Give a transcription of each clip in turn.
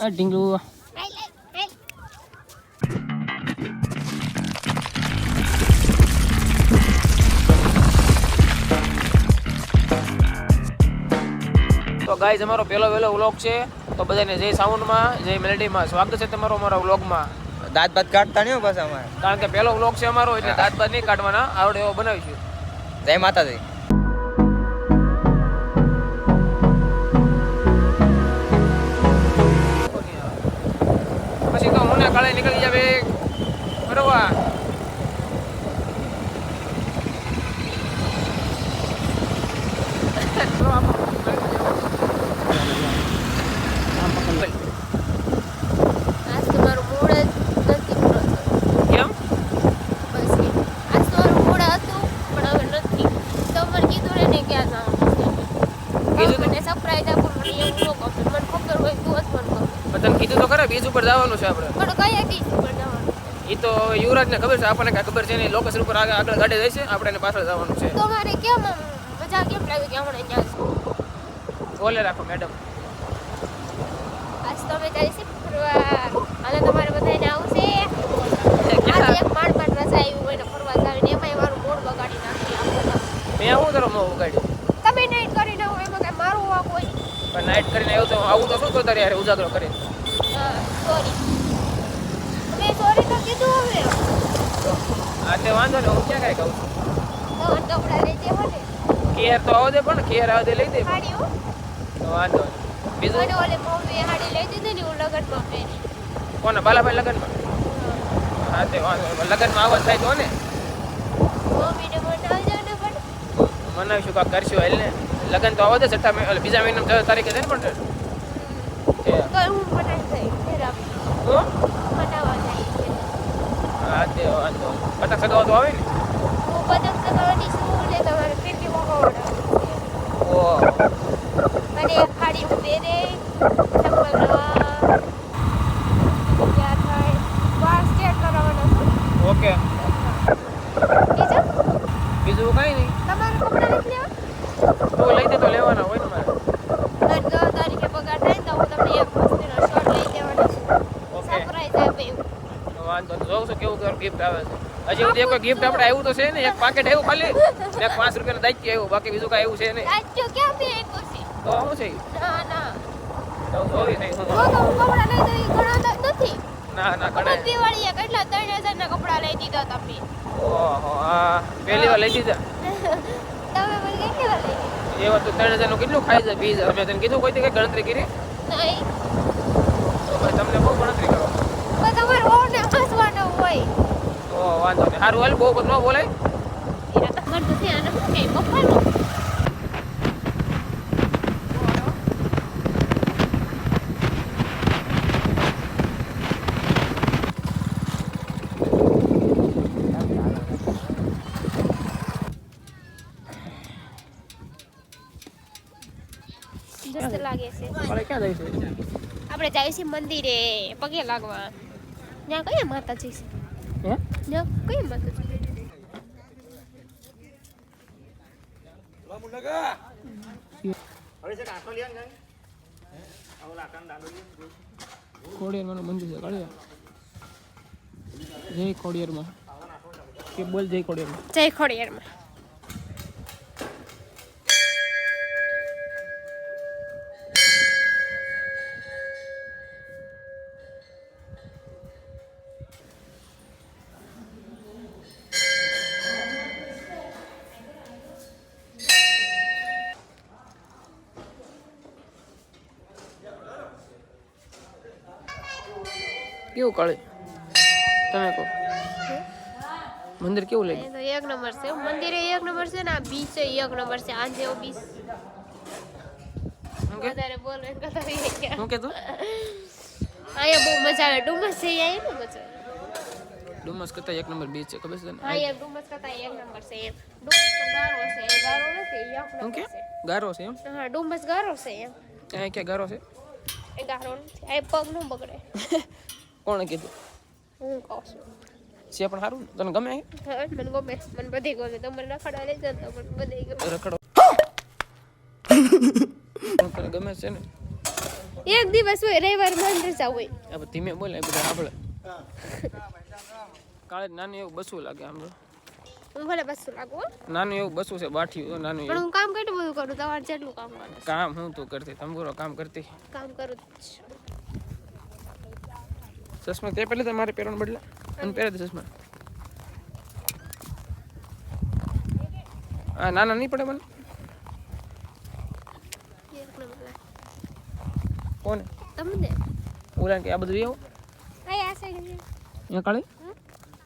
આ ઢીંગલું તો ગાઈઝ અમારો પહેલો વહેલો વ્લોગ છે તો બધાને જય સાઉન્ડમાં જય મેલેડીમાં સ્વાગત છે તમારો અમારા વ્લોગમાં. દાંત બાત કાઢતા નહીં બસ અમારે, કારણ કે પહેલો વ્લોગ છે અમારો એટલે દાંત બાદ નહીં કાઢવાના, આવડે એવો બનાવીશું. જય માતાજી. પછી તો હું ને કાળે નીકળી જાવે ફરવા. કીધું તો ખરા બીચ ઉપર જવાનું છે આપણે, પણ કયા બીચ ઉપર જવાનું? એ તો યુવરાજને ખબર છે, આપણને કાંઈ ખબર છે નહીં. લોકેશન ઉપર આગળ ગાડી જાય છે, આપણે એને પાછળ જવાનું છે. તો મારે કેમ મજા કેમ લાગી કે હમણાં ત્યાં બોલે રાખો મેડમ. આજ તો અમે જઈએ છીએ ફરવા, અને તમારે બધાને આવશે. આજે એક માંડ રજા આવી હોય ને ફરવા જાવીને એમાંય મારું મૂડ બગાડી નાખ્યું. મેં આવું તારો મોં ઉગાડ્યું, તમે નાઈટ કરીને આવો એમાં કઈ મારું વાંક હોય? પણ નાઇટ કરીને આવ્યો તો આવું તો શું તો તારે યાર ઉજાગરો કરે. સોરી, મેં સોરી તો કીધું હવે. આ તે વાંધો ને, હું ક્યાં કાંઈ કહું તો કપડા લઈ દેવો ને. કેર તો આવો દે, પણ કેર આવો દે લઈ દે હાડી હો. તો વાંધો નહીં. બીજું મને ઓલે મમ્મીએ હાડી લઈ દીધી ને હું લગનમાં પહેરી. કોને? બાલાભાઈ લગ્નમાં? હા તે વાંધો નહીં. લગ્નમાં આવવા થાય તો ને મમ્મીને મનાવજો ને. પણ મનાવીશું, કાંક કરશું. હાલ ને લગ્ન તો આવવા દે, છઠ્ઠા બીજા મહિનામાં 6 તારીખે છે ને. પણ તો હું બનાવી થઈ ફેરા બનાવવા જાય છે. હા તે વાંધો નહીં. પતંગ સગાવો તો આવે ને. હું પતંગ ચગાવવાની છું ને તમારે ફિરકી મગાવડાવવાની. ઓહ, અને એક હાડી હું પહેરે, ચપ્પલ નવા, ત્યાં થાય વાળ સ્ટ્રેટ કરાવવાના છું. ઓકે. બીજું બીજું કાંઈ નહીં. તમારે કપડાં નથી લેવા? તો લઈ દે તો લેવાના હોય ને મારે. અને 10 તારીખે પગાર થાય ને તો હું તમને એક મસ્તીનો શર્ટ લઈ દેવાનો છું. ઓકે. સરપ્રાઈઝ આપે એવું. તો વાંધો નહીં. જોઉં છું કેવું ગિફ્ટ આવે છે. હજી સુધી કોઈ ગિફ્ટ આપણે આવ્યું તો છે ને, એક પાકેટ આવ્યું ખાલી, ને એક 5 રૂપિયાનું દાયકી આવ્યું, બાકી બીજું કાંઈ આવ્યું છે નહીં. રાજ્યો ક્યાં બે આપ્યો છે? તો શું છે? ના ના, તો જોઈ નહીં જો તો હું કપડાં લઈ દઈ ઘણા નથી. ના ના કણાય. દિવાળીએ કેટલા 3000 ના કપડાં લઈ દીધા તમે. ઓહો, આ પહેલી વાર લઈ દીધા. તમે મને કેટલી વાર લઈ દીધા? એ વાત તો 3000 નું કેટલું ખાઈ જાય પીઝા. અમે તને કીધું કોઈ દી કઈ ગણતરી કરી? નહીં, તમને બહુ ગણતરી કરો. પણ તમારે ઓને હસવાનો હોય. તો વાંધો નહીં. સારું હાલ, બહુ બધું ન બોલાય. એના તમારે તો ધ્યાન રાખો કે બફાનો. મસ્ત લાગે છે. મારે ક્યાં જઈશું? આપણે જઈએ છીએ મંદિરે પગે લાગવા. ત્યાં કયા માતાજી છે? હે? ત્યાં કયા માતાજી? ખોડિયારમાં મંદિર છે. કાળિયા જય ખોડિયારમાં કે બોલ જય ખોડિયારમાં. જય ખોડિયારમાં. કેવું કાળે તમે કહો, મંદિર કેવું લાગ્યું? એ તો એક નંબર છે. મંદિરે એક નંબર છે ને આ બીચ એક નંબર છે. આ જેવો બીચ વધારે બોલે કથા થઈ ગયા. શું કહેતું? અહીંયા બહુ મજા આવે. ડુમસ છે અહીંયા એમ મજા આવે. ડુમસ કરતા એક નંબર બીચ છે, ખબર છે ને? હા યાર ડુમસ કરતા એક નંબર છે એમ. ડુમસ તો ગારો છે, એ ગારો નથી, એક શું નંબર કે છે. ગારો છે એમ? હા ડુમસ ગારો છે એમ. ત્યાં ક્યાં ગારો છે? એ ગારો નથી. આ પગ નો બગડે. કોણે કીધું? હું કહું છું. છે પણ સારું ને? તને ગમે? હા મને ગમે, મને બધી ગમે. તમારે રખડવા લઈ જતો પણ બધી ગમે. રખડો તને ગમે છે ને? એક દિવસ હોય રવિવાર બંધ રજા હોય. હવે ધીમે બોલે એ બધા આપણે કાલે નાનું એવું બસવું લાગે આમ તો. હું ભલે બસ લાગુ હો. નાનું એવું બસવું છે બાઠિયું નાનું પણ એવું હું કામ કેટલું બધું કરું તમારે જેટલું કામ કરું કામ હું તું કરતી તંબુરો કામ કરતી કામ કરું જ. ચશ્મા તે પહેલે તમારે પહેરવાનું બદલા અને પહેરે ચશ્મા હા નાના નહીં પડે મને એક નંબર. કોને તમને ઓલા કે આ બધું એવું આય આ સાઈડ છે. અહીંયા કાળી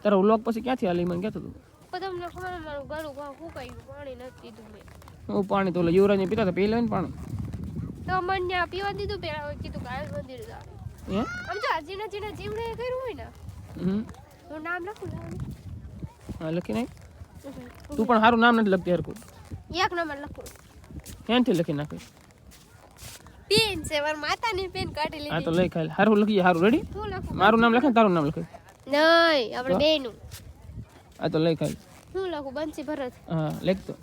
તારો વ્લોગ પછી ક્યાંથી હાલી મને કહેતો તું પણ તમને ખબર મારું ગળું ફૂકાયું પાણી નથી દીધું મેં હું પાણી તો ઓલા યુવરાજને પીતા હતા પી લે ને પાણી તો મને પીવા દીધું પેલા કીધું કે આ મંદિર જાવ હે આમ જો જીના જીના જીવડે કર્યું હોય ને હું નામ લખું હા લખી નાખ તું પણ સારું નામ નથી લખતી હરકું એક નંબર લખું ક્યાંથી લખી નાખે પેન છે માર માતાની પેન કાઢી હા તો લીધી લઈ ખાઈ સારું લખી સારું રેડી હું લખું મારું નામ લખે ને તારું નામ લખે નહીં આપણે બેનું હા તો લઈ ખાઈ હું લખું બંસી ભરત હા લખ તો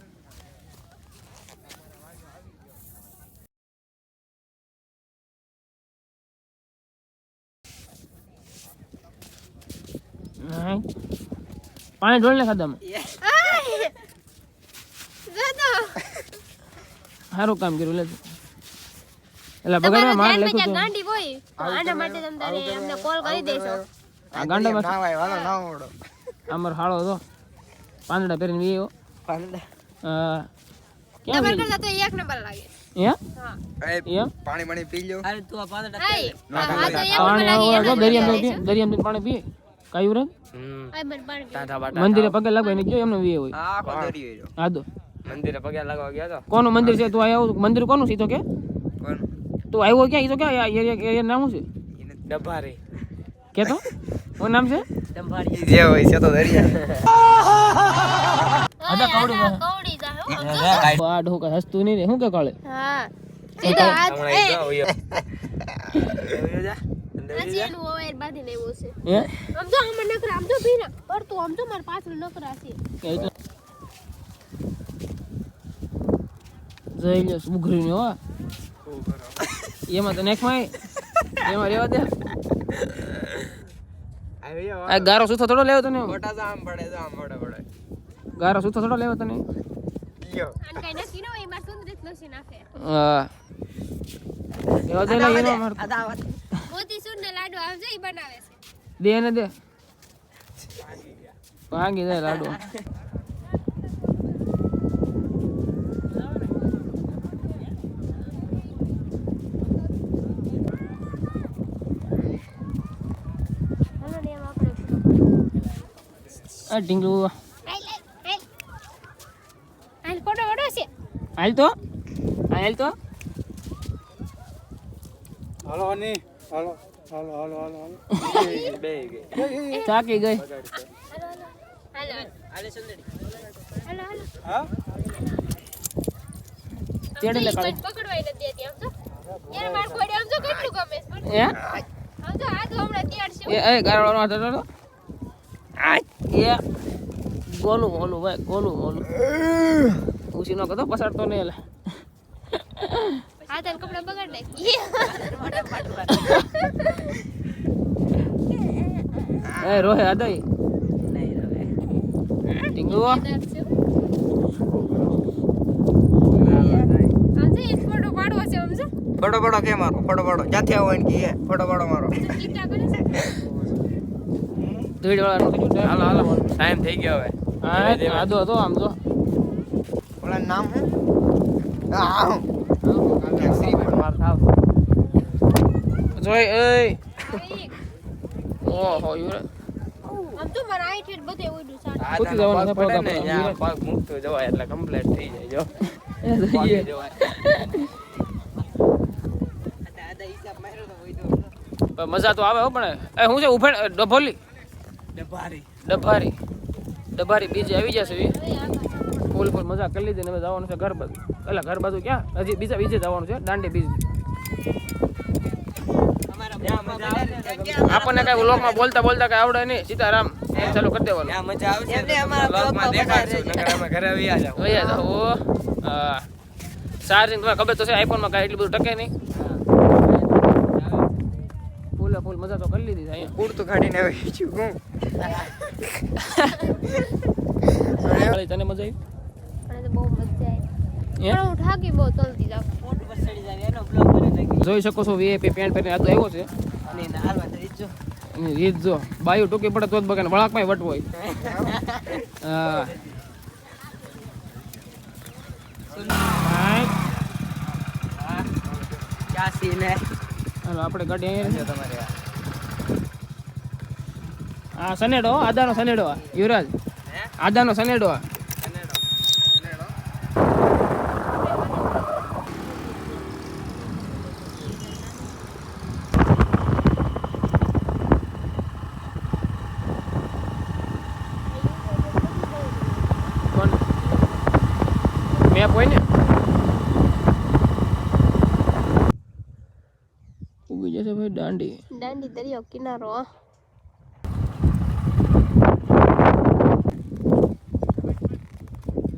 પાણી ઢોળ ને ખાધામાં સારું કામ કર્યું લે એટલે બગાડવા માર લખ્યું તું ગાંડી હોય તો આના માટે તમે તારે અમને કોલ કરી દેશો આ ગાંડામાં ના ભાઈ વાલો ના મોડો અમાર હાળો હતો પાંદડા પહેરીને વીયો હા ક્યાં તમારે વી કરતા તો એક નંબર લાગે હે હા એમ પાણી મણી પી લ્યો આય હા તો એક નંબર પાણી લાગે આવો દરિયામાં પાણી પીએ કાયું રે આય મને પાણી મંદિરે પગે લાગવા એને જો એમને વીએ હોય આખો દરિયો હા દો મંદિરે પગે લાગવા ગયા તો કોનું મંદિર છે તું આયા મંદિર કોનું છે ઈ તો કે કોણ તું આવ્યો ક્યાં ઈ તો ક્યાં એરિયા નામ શું છે ડભારી કે તો કોનું નામ છે જે હોય છે તો દરિયા અદા કવડી માં કવડી જા હો આ ઢોકા હસતું નહીં રે હું કે કાળે હા સીધો હાથ એ જા હજી એનું ઓવેર બાંધીને આવ્યો છે હે આમ જો આમાં નકરા આમ જો ભીના પર તું આમ જો માર પાછળ નકરા છે કે ઈ તો જઈ લે સુઘરી ને હો એમાં તો નેકમાં એમાં રેવા દે આ ગારો સુથો થોડો લેવો તને મોટા જામ પડે ગારો સુથો થોડો લેવો તને લ્યો આન કઈ નક્કી ન હોય માર સુંદરી જ લસી નાખે હા લેવા દે ને એનો માર મોતી સૂર ને લાડુ આવજે ઈ બનાવે છે દે ને દે ભાંગી દે લાડુ હાલો ને એમ આપણે આ ઢીંગલું હાલ ફોટો વડો છે હાલ તો હાલ તો હાલો ની હાલો હાલો હાલો હાલો હાલો બે ગઈ થાકી ગઈ હાલો હાલો હાલો હાલો હા તેડે લે કાળે પકડવાય નથી દેતી આમ તો યાર માર કોડે આમ તો કેટલું ગમે છે હે આમ તો હાથ હમણાં તૈયાર છે એ ગારો નો તો આ એ ગોલું ગોલું ભાઈ ગોલું ઉસી નો કતો પસાડતો ને એલા હાથ અને કપડા બગાડ નાખી એ રોહે અદઈ ટીંગુ આજે એક ફોટો પાડવો છે આમ જો ફોટો પાડો કે મારો ફોટો પાડો ક્યાંથી આવો એને કે ફોટો પાડો મારો કીટા કરે છે ધોઈડ વાળા નું કીધું હાલો હાલો ટાઈમ થઈ ગયો હવે હા આદો હતો આમ તો ઓલા નામ હે આ શ્રીફળ માર થાવ જોઈ એ ઓહો યુરે આમ તો મારા આઈ ઠેર બધે ઉડ્યું સાટ પૂછી જવાનું છે પડે ને પગ જ્યાં પગ મૂકતો જવાય એટલે કમ્પ્લીટ થઈ જાય જો એ જોઈએ જવાય પણ મજા તો આવે હો પણ એ હું છે ઉભે ડભોલી ડભારી બીજે આવી જશે ફૂલ ફૂલ મજા કરી લીધી ને હવે જવાનું છે ઘર બાજુ એટલે ઘર બાજુ ક્યાં હજી બીજે જવાનું છે દાંડી બીજ આપણને કઈ વ્લોગમાં બોલતા કઈ આવડે નહીં સીતારામ ચાલુ કરી દેવાનું મજા આવશે વ્લોગમાં દેખાડશું નકર અમે ઘરે આવી જાવ વયા જાઓ હા ચાર્જિંગ તમને ખબર તો છે આઈફોનમાં કાંઈ એટલું બધું ટકે નહીં ફૂલે ફૂલ મજા તો કરી લીધી છે અહીંયા. કુડ તો કાઢીને આવી છું હું. કાળી, તને મજા આવી? મને તો બહુ મજા આવી. હે? પણ હું થાકી બહુ જલ્દી જાઉં. જોઈ શકો છો વીઆઈપી પેન્ટ પહેરીને આ તો આવ્યો છે. એની રીત જો બાયું ટૂંકી પડે તો જ બગાને વળાકમાં વટ હોય. હા ક્યાં સીન હે હાલો આપણે ગાડી અહીંયા છે તમારે હા સનેડો આદાનો સનેડો યુવરાજ આદાનો સનેડો કોણ મેપ હોય ને ઉગી જશે ભાઈ દાંડી દાંડી દરિયો કિનારો હા.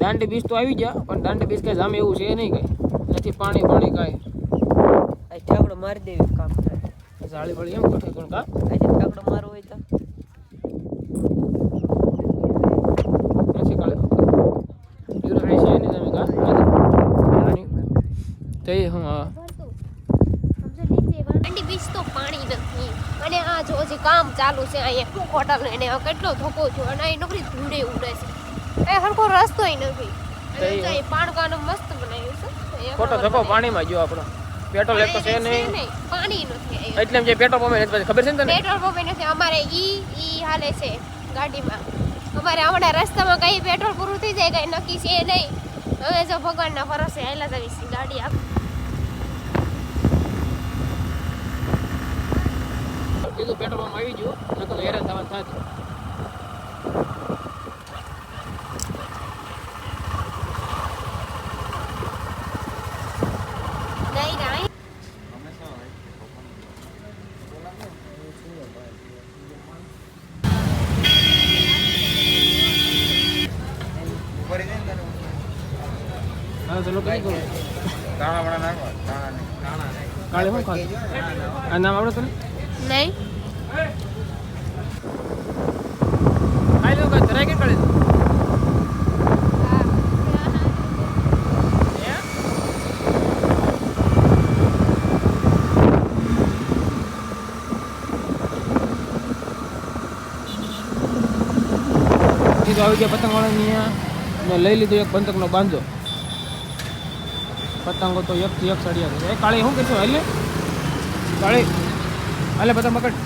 દાંડી બીચ તો આવી ગયા પણ દાંડી બીચ કઈ જામે એવું છે નહીં કઈ નથી પાણી પાણી કઈ ઠાકડો મારી દેવી કામ થાય જાળી વાળી એમ કઠે કોણ કા આજે ઠાકડો મારો હોય તો નથી કાળે યુરા છે ને તમે કા તે હું હા દાંડી બીચ તો પાણી નથી અને આ જો જે કામ ચાલુ છે અહીંયા હોટલ એને કેટલો ધોકો થયો અને અહીં નકરી ધૂળે ઉડે છે એ હરખો રસ્તો નથી અને પાણકાનો મસ્ત બનાવ્યું છે ખોટો ધક્કો પાણીમાં ગયો આપણો પેટ્રોલ એક તો છે નહીં પાણી નથી એટલે એમ જે પેટ્રોલ પંપ નથી ખબર છે ને તને પેટ્રોલ પંપ નથી અમારે ઈ હાલે છે ગાડીમાં અમારે હમણાં રસ્તામાં કઈ પેટ્રોલ પૂરું થઈ જાય કઈ નક્કી છે નહીં હવે જો ભગવાનના ભરોસે હાલા જવી ગાડી કીધું પેટ્રોલ પંપ આવી ગયું નકર હેરાન થવાનું થાય નહીં રાઈ હા ચલો કઈ કરો દાણા વાળા નાખો દાણા કાળે શું ખાધું આ નામ આવડે તને નહીં ખાઈ લો કઈ ધરાય કે કાળે આવી ગયા પતંગ વાળાની મેં લઈ લીધું એક પતંગનો બાંધો પતંગો તો એકથી એક સળિયા છે એ કાળી શું કહેશું હાલે કાળી હાલે પતંગ પકડ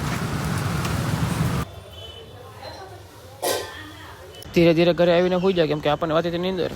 ધીરે ધીરે ઘરે આવીને હોઈ જાય કેમ કે આપણને વાતી નીંદર